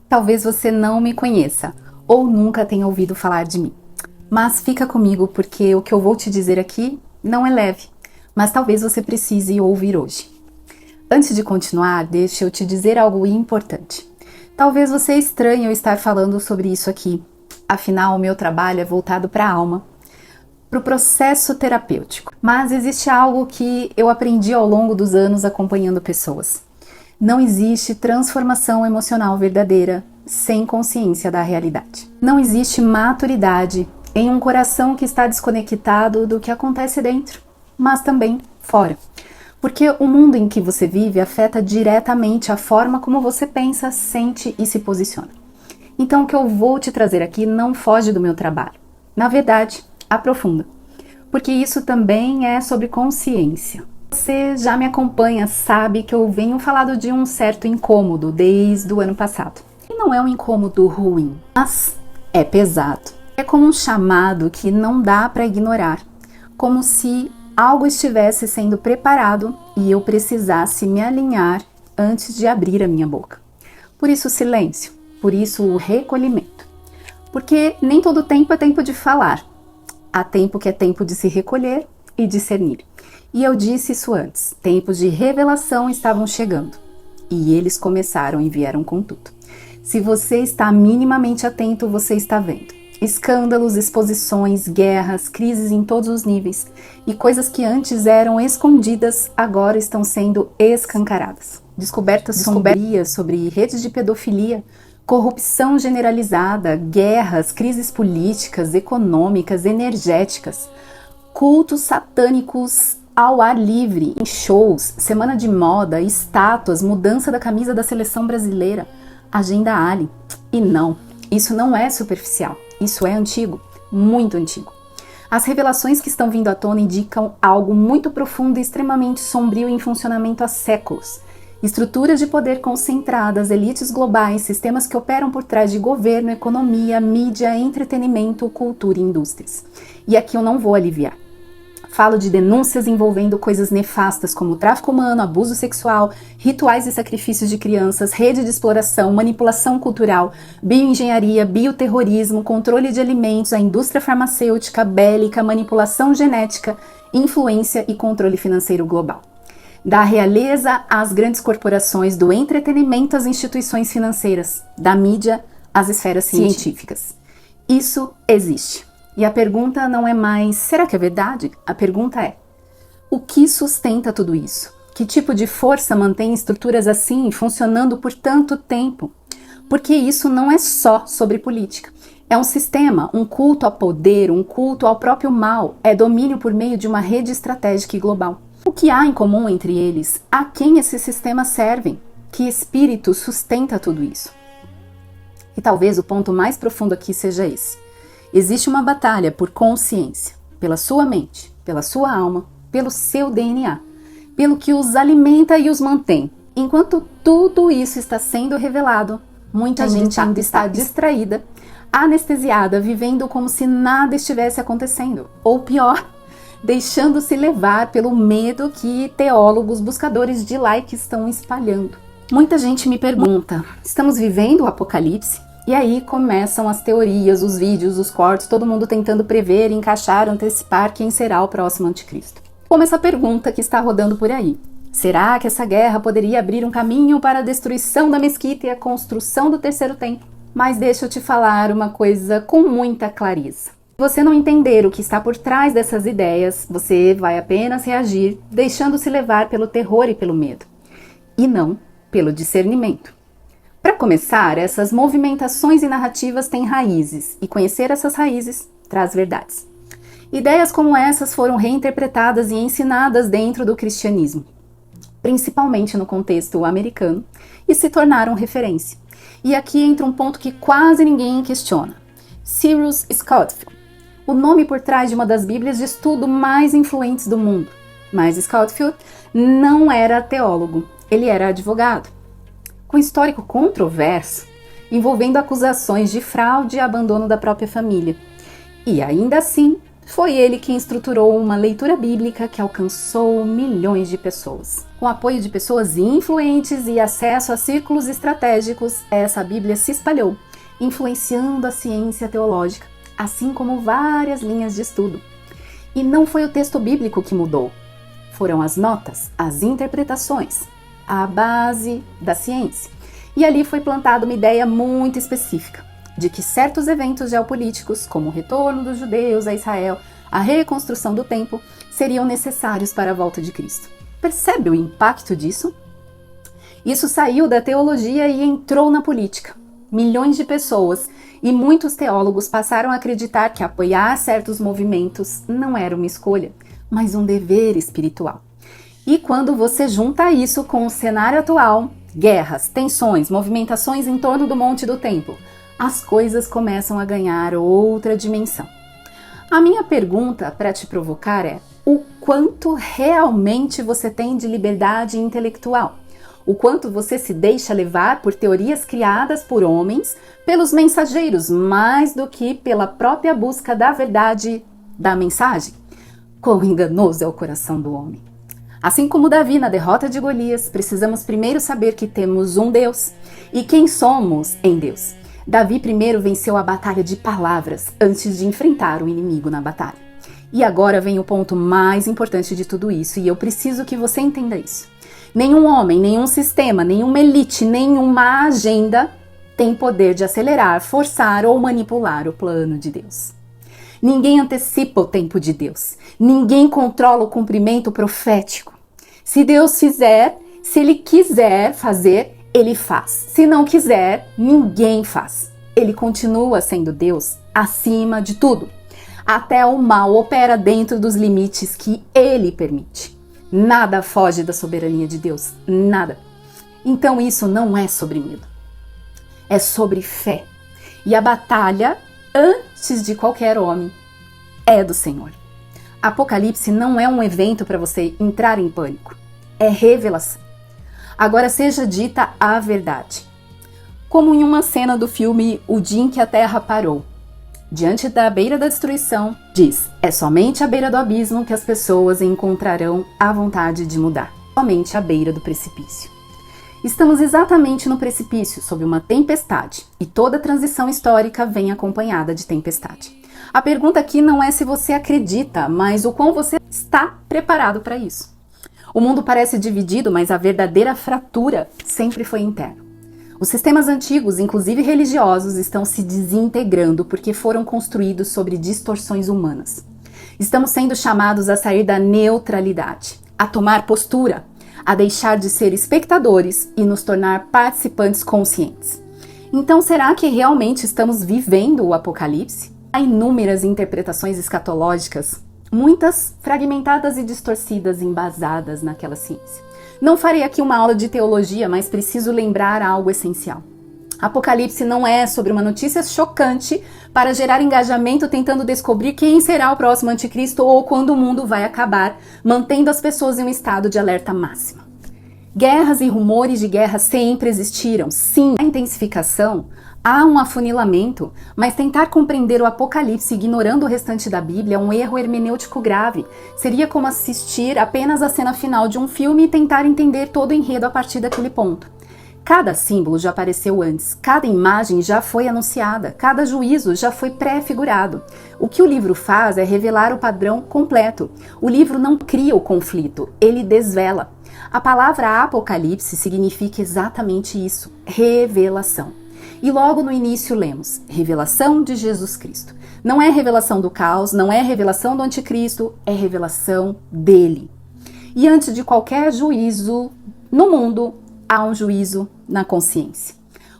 Talvez você não me conheça ou nunca tenha ouvido falar de mim. Mas fica comigo porque o que eu vou te dizer aqui não é leve, mas talvez você precise ouvir hoje. Antes de continuar, deixa eu te dizer algo importante. Talvez você estranhe eu estar falando sobre isso aqui. Afinal, o meu trabalho é voltado para a alma, para o processo terapêutico. Mas existe algo que eu aprendi ao longo dos anos acompanhando pessoas. Não existe transformação emocional verdadeira sem consciência da realidade. Não existe maturidade em um coração que está desconectado do que acontece dentro, mas também fora. Porque o mundo em que você vive afeta diretamente a forma como você pensa, sente e se posiciona. Então o que eu vou te trazer aqui não foge do meu trabalho. Na verdade, aprofunda. Porque isso também é sobre consciência. Você já me acompanha, sabe que eu venho falando de um certo incômodo desde o ano passado. E não é um incômodo ruim, mas é pesado. É como um chamado que não dá para ignorar. Como se algo estivesse sendo preparado e eu precisasse me alinhar antes de abrir a minha boca. Por isso o silêncio, por isso o recolhimento. Porque nem todo tempo é tempo de falar. Há tempo que é tempo de se recolher e discernir. E eu disse isso antes, tempos de revelação estavam chegando. E eles começaram e vieram com tudo. Se você está minimamente atento, você está vendo. Escândalos, exposições, guerras, crises em todos os níveis. E coisas que antes eram escondidas, agora estão sendo escancaradas. Descobertas sombrias sobre redes de pedofilia, corrupção generalizada, guerras, crises políticas, econômicas, energéticas, cultos satânicos ao ar livre, em shows, semana de moda, estátuas, mudança da camisa da seleção brasileira, agenda alien. E não, isso não é superficial, isso é antigo, muito antigo. As revelações que estão vindo à tona indicam algo muito profundo e extremamente sombrio em funcionamento há séculos. Estruturas de poder concentradas, elites globais, sistemas que operam por trás de governo, economia, mídia, entretenimento, cultura e indústrias. E aqui eu não vou aliviar. Falo de denúncias envolvendo coisas nefastas como tráfico humano, abuso sexual, rituais e sacrifícios de crianças, rede de exploração, manipulação cultural, bioengenharia, bioterrorismo, controle de alimentos, a indústria farmacêutica, bélica, manipulação genética, influência e controle financeiro global. Da realeza às grandes corporações, do entretenimento às instituições financeiras, da mídia às esferas científicas. Isso existe. E a pergunta não é mais, será que é verdade? A pergunta é, o que sustenta tudo isso? Que tipo de força mantém estruturas assim funcionando por tanto tempo? Porque isso não é só sobre política. É um sistema, um culto ao poder, um culto ao próprio mal. É domínio por meio de uma rede estratégica e global. O que há em comum entre eles? A quem esses sistemas servem? Que espírito sustenta tudo isso? E talvez o ponto mais profundo aqui seja esse. Existe uma batalha por consciência, pela sua mente, pela sua alma, pelo seu DNA, pelo que os alimenta e os mantém. Enquanto tudo isso está sendo revelado, muita gente ainda está distraída, anestesiada, vivendo como se nada estivesse acontecendo. Ou pior, deixando-se levar pelo medo que teólogos buscadores de like estão espalhando. Muita gente me pergunta, estamos vivendo o apocalipse? E aí começam as teorias, os vídeos, os cortes, todo mundo tentando prever, encaixar, antecipar quem será o próximo anticristo. Como essa pergunta que está rodando por aí. Será que essa guerra poderia abrir um caminho para a destruição da mesquita e a construção do terceiro templo? Mas deixa eu te falar uma coisa com muita clareza. Se você não entender o que está por trás dessas ideias, você vai apenas reagir deixando-se levar pelo terror e pelo medo. E não pelo discernimento. Para começar, essas movimentações e narrativas têm raízes, e conhecer essas raízes traz verdades. Ideias como essas foram reinterpretadas e ensinadas dentro do cristianismo, principalmente no contexto americano, e se tornaram referência. E aqui entra um ponto que quase ninguém questiona. Cyrus Scottfield, o nome por trás de uma das bíblias de estudo mais influentes do mundo. Mas Scottfield não era teólogo, ele era advogado. Com histórico controverso, envolvendo acusações de fraude e abandono da própria família. E ainda assim, Foi ele que estruturou uma leitura bíblica que alcançou milhões de pessoas. Com apoio de pessoas influentes e acesso a círculos estratégicos, essa Bíblia se espalhou, influenciando a ciência teológica, assim como várias linhas de estudo. E não foi o texto bíblico que mudou, foram as notas, as interpretações, a base da ciência. E ali foi plantada uma ideia muito específica, de que certos eventos geopolíticos, como o retorno dos judeus a Israel, a reconstrução do templo, seriam necessários para a volta de Cristo. Percebe o impacto disso? Isso saiu da teologia e entrou na política. Milhões de pessoas e muitos teólogos passaram a acreditar que apoiar certos movimentos não era uma escolha, mas um dever espiritual. E quando você junta isso com o cenário atual, guerras, tensões, movimentações em torno do Monte do Templo, as coisas começam a ganhar outra dimensão. A minha pergunta para te provocar é: o quanto realmente você tem de liberdade intelectual? O quanto você se deixa levar por teorias criadas por homens, pelos mensageiros, mais do que pela própria busca da verdade da mensagem? Quão enganoso é o coração do homem! Assim como Davi na derrota de Golias, precisamos primeiro saber que temos um Deus e quem somos em Deus. Davi primeiro venceu a batalha de palavras antes de enfrentar o inimigo na batalha. E agora vem o ponto mais importante de tudo isso, e eu preciso que você entenda isso. Nenhum homem, nenhum sistema, nenhuma elite, nenhuma agenda tem poder de acelerar, forçar ou manipular o plano de Deus. Ninguém antecipa o tempo de Deus. Ninguém controla o cumprimento profético. Se Deus fizer, se Ele quiser fazer, Ele faz. Se não quiser, ninguém faz. Ele continua sendo Deus acima de tudo. Até o mal opera dentro dos limites que Ele permite. Nada foge da soberania de Deus. Nada. Então isso não é sobre medo. É sobre fé. E a batalha, antes de qualquer homem, é do Senhor. Apocalipse não é um evento para você entrar em pânico. É revelação. Agora seja dita a verdade. Como em uma cena do filme O Dia em que a Terra Parou. Diante da beira da destruição, diz: é somente à beira do abismo que as pessoas encontrarão a vontade de mudar. Somente à beira do precipício. Estamos exatamente no precipício, sob uma tempestade, e toda transição histórica vem acompanhada de tempestade. A pergunta aqui não é se você acredita, mas o quão você está preparado para isso. O mundo parece dividido, mas a verdadeira fratura sempre foi interna. Os sistemas antigos, inclusive religiosos, estão se desintegrando porque foram construídos sobre distorções humanas. Estamos sendo chamados a sair da neutralidade, a tomar postura, a deixar de ser espectadores e nos tornar participantes conscientes. Então, será que realmente estamos vivendo o Apocalipse? Há inúmeras interpretações escatológicas, muitas fragmentadas e distorcidas, embasadas naquela ciência. Não farei aqui uma aula de teologia, mas preciso lembrar algo essencial. Apocalipse não é sobre uma notícia chocante para gerar engajamento tentando descobrir quem será o próximo anticristo ou quando o mundo vai acabar, mantendo as pessoas em um estado de alerta máxima. Guerras e rumores de guerra sempre existiram. Sim, a intensificação, há um afunilamento, mas tentar compreender o Apocalipse ignorando o restante da Bíblia é um erro hermenêutico grave. Seria como assistir apenas a cena final de um filme e tentar entender todo o enredo a partir daquele ponto. Cada símbolo já apareceu antes, cada imagem já foi anunciada, cada juízo já foi pré-figurado. O que o livro faz é revelar o padrão completo. O livro não cria o conflito, ele desvela. A palavra Apocalipse significa exatamente isso, revelação. E logo no início lemos, revelação de Jesus Cristo. Não é revelação do caos, não é revelação do anticristo, é revelação dele. E antes de qualquer juízo no mundo, há um juízo na consciência.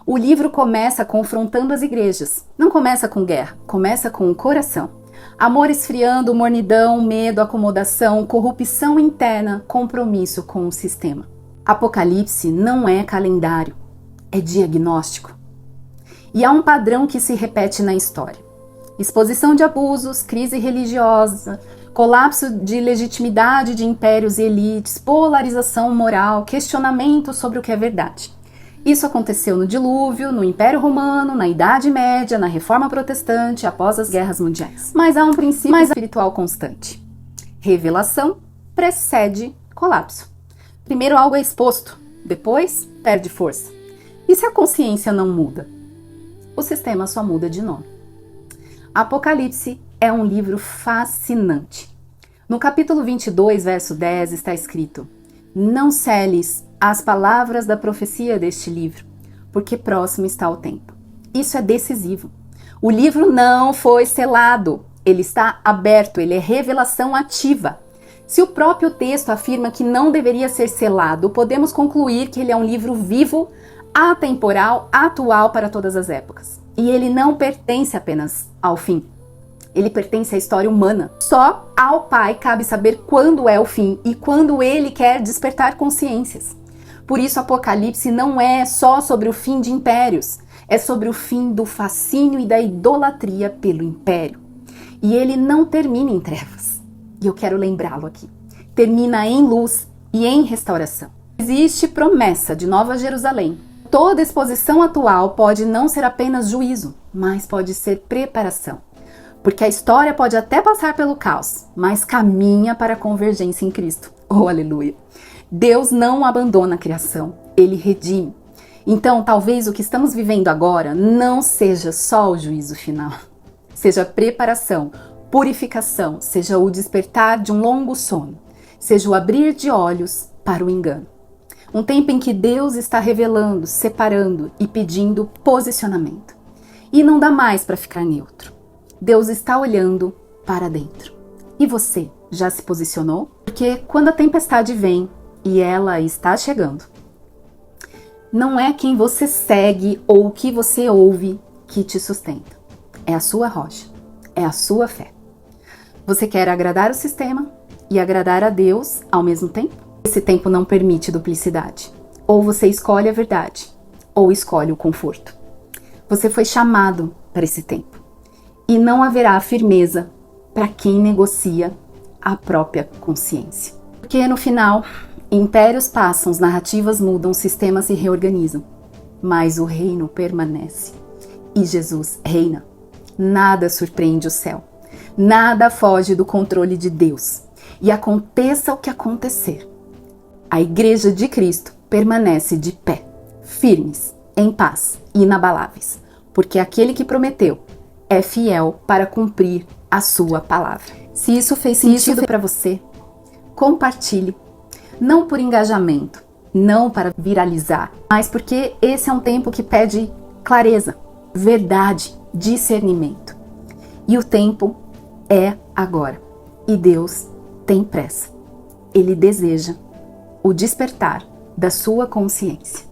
O livro começa confrontando as igrejas. Não começa com guerra, começa com o coração. Amor esfriando, mornidão, medo, acomodação, corrupção interna, compromisso com o sistema. Apocalipse não é calendário, é diagnóstico. E há um padrão que se repete na história. Exposição de abusos, crise religiosa, colapso de legitimidade de impérios e elites, polarização moral, questionamento sobre o que é verdade. Isso aconteceu no Dilúvio, no Império Romano, na Idade Média, na Reforma Protestante, após as guerras mundiais. Mas há um princípio espiritual constante. Revelação precede colapso. Primeiro algo é exposto, depois perde força. E se a consciência não muda? O sistema só muda de nome. Apocalipse é um livro fascinante. No capítulo 22, verso 10, está escrito: não celes as palavras da profecia deste livro, porque próximo está o tempo. Isso é decisivo. O livro não foi selado, ele está aberto, ele é revelação ativa. Se o próprio texto afirma que não deveria ser selado, podemos concluir que ele é um livro vivo, atemporal, atual para todas as épocas. E ele não pertence apenas ao fim. Ele pertence à história humana. Só ao Pai cabe saber quando é o fim e quando ele quer despertar consciências. Por isso, Apocalipse não é só sobre o fim de impérios, é sobre o fim do fascínio e da idolatria pelo império. E ele não termina em trevas. E eu quero lembrá-lo aqui. Termina em luz e em restauração. Existe promessa de Nova Jerusalém. Toda exposição atual pode não ser apenas juízo, mas pode ser preparação. Porque a história pode até passar pelo caos, mas caminha para a convergência em Cristo. Oh, aleluia! Deus não abandona a criação, Ele redime. Então, talvez o que estamos vivendo agora não seja só o juízo final. Seja preparação, purificação, seja o despertar de um longo sono, seja o abrir de olhos para o engano. Um tempo em que Deus está revelando, separando e pedindo posicionamento. E não dá mais para ficar neutro. Deus está olhando para dentro. E você já se posicionou? Porque quando a tempestade vem, e ela está chegando, não é quem você segue ou o que você ouve que te sustenta. É a sua rocha, é a sua fé. Você quer agradar o sistema e agradar a Deus ao mesmo tempo? Esse tempo não permite duplicidade. Ou você escolhe a verdade, ou escolhe o conforto. Você foi chamado para esse tempo. E não haverá firmeza para quem negocia a própria consciência. Porque no final, impérios passam, narrativas mudam, sistemas se reorganizam. Mas o reino permanece. E Jesus reina. Nada surpreende o céu. Nada foge do controle de Deus. E aconteça o que acontecer, a Igreja de Cristo permanece de pé, firmes, em paz, inabaláveis. Porque aquele que prometeu é fiel para cumprir a sua palavra. Se isso fez sentido para você, compartilhe. Não por engajamento, não para viralizar, mas porque esse é um tempo que pede clareza, verdade, discernimento. E o tempo é agora. E Deus tem pressa. Ele deseja o despertar da sua consciência.